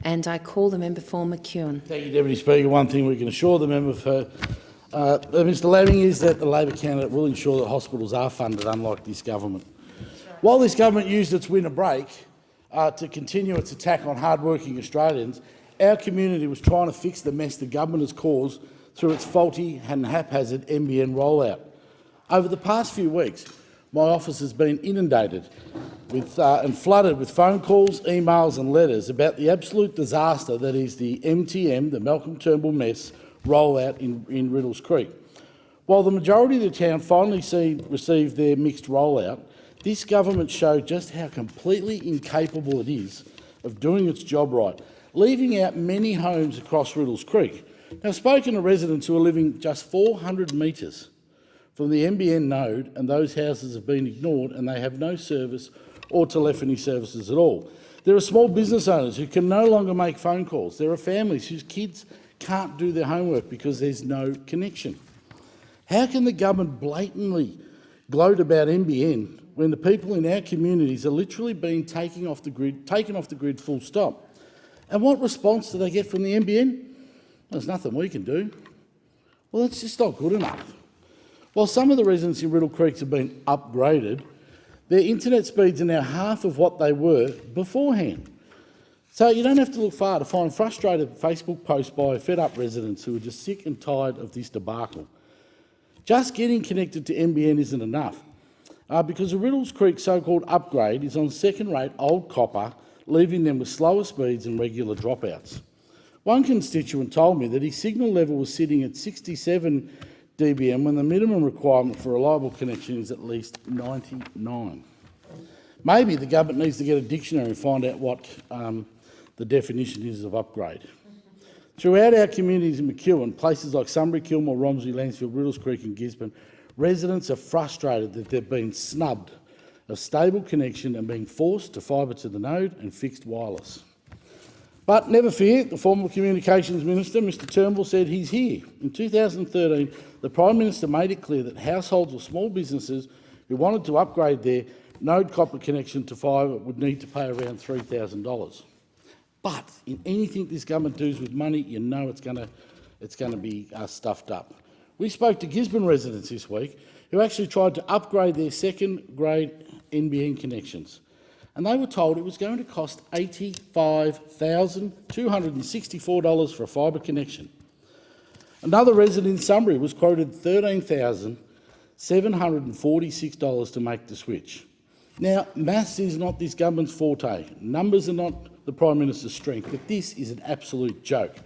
And I call the member for McEwen. Thank you, Deputy Speaker. One thing we can assure the member for Mr Laving is that the Labor candidate will ensure that hospitals are funded, unlike this government. While this government used its winter break to continue its attack on hard-working Australians, our community was trying to fix the mess the government has caused through its faulty and haphazard NBN rollout. Over the past few weeks, my office has been inundated with and flooded with phone calls, emails and letters about the absolute disaster that is the MTM, the Malcolm Turnbull mess, rollout in Riddells Creek. While the majority of the town finally received their mixed rollout, this government showed just how completely incapable it is of doing its job right, leaving out many homes across Riddells Creek. Now, I've spoken to residents who are living just 400 metres from the NBN node, and those houses have been ignored and they have no service or telephony services at all. There are small business owners who can no longer make phone calls. There are families whose kids can't do their homework because there's no connection. How can the government blatantly gloat about NBN when the people in our communities are literally being taken off the grid full stop? And what response do they get from the NBN? There's nothing we can do. Well, that's just not good enough. While some of the residents in Riddells Creek have been upgraded, their internet speeds are now half of what they were beforehand. So you don't have to look far to find frustrated Facebook posts by fed-up residents who are just sick and tired of this debacle. Just getting connected to NBN isn't enough, because the Riddells Creek so-called upgrade is on second-rate old copper, leaving them with slower speeds and regular dropouts. One constituent told me that his signal level was sitting at 67 dBm when the minimum requirement for a reliable connection is at least 99. Maybe the government needs to get a dictionary and find out what the definition is of upgrade. Throughout our communities in McEwen, places like Sunbury, Kilmore, Romsey, Lansfield, Riddells Creek and Gisborne, residents are frustrated that they've been snubbed of stable connection and being forced to fibre to the node and fixed wireless. But never fear, the former Communications Minister, Mr Turnbull, said he's here. In 2013, the Prime Minister made it clear that households or small businesses who wanted to upgrade their node copper connection to fibre would need to pay around $3,000. But in anything this government does with money, you know it's going to be stuffed up. We spoke to Gisborne residents this week who actually tried to upgrade their second-grade NBN connections, and they were told it was going to cost $85,264 for a fibre connection. Another resident in Sunbury was quoted $13,746 to make the switch. Now, maths is not this government's forte. Numbers are not the Prime Minister's strength, but this is an absolute joke.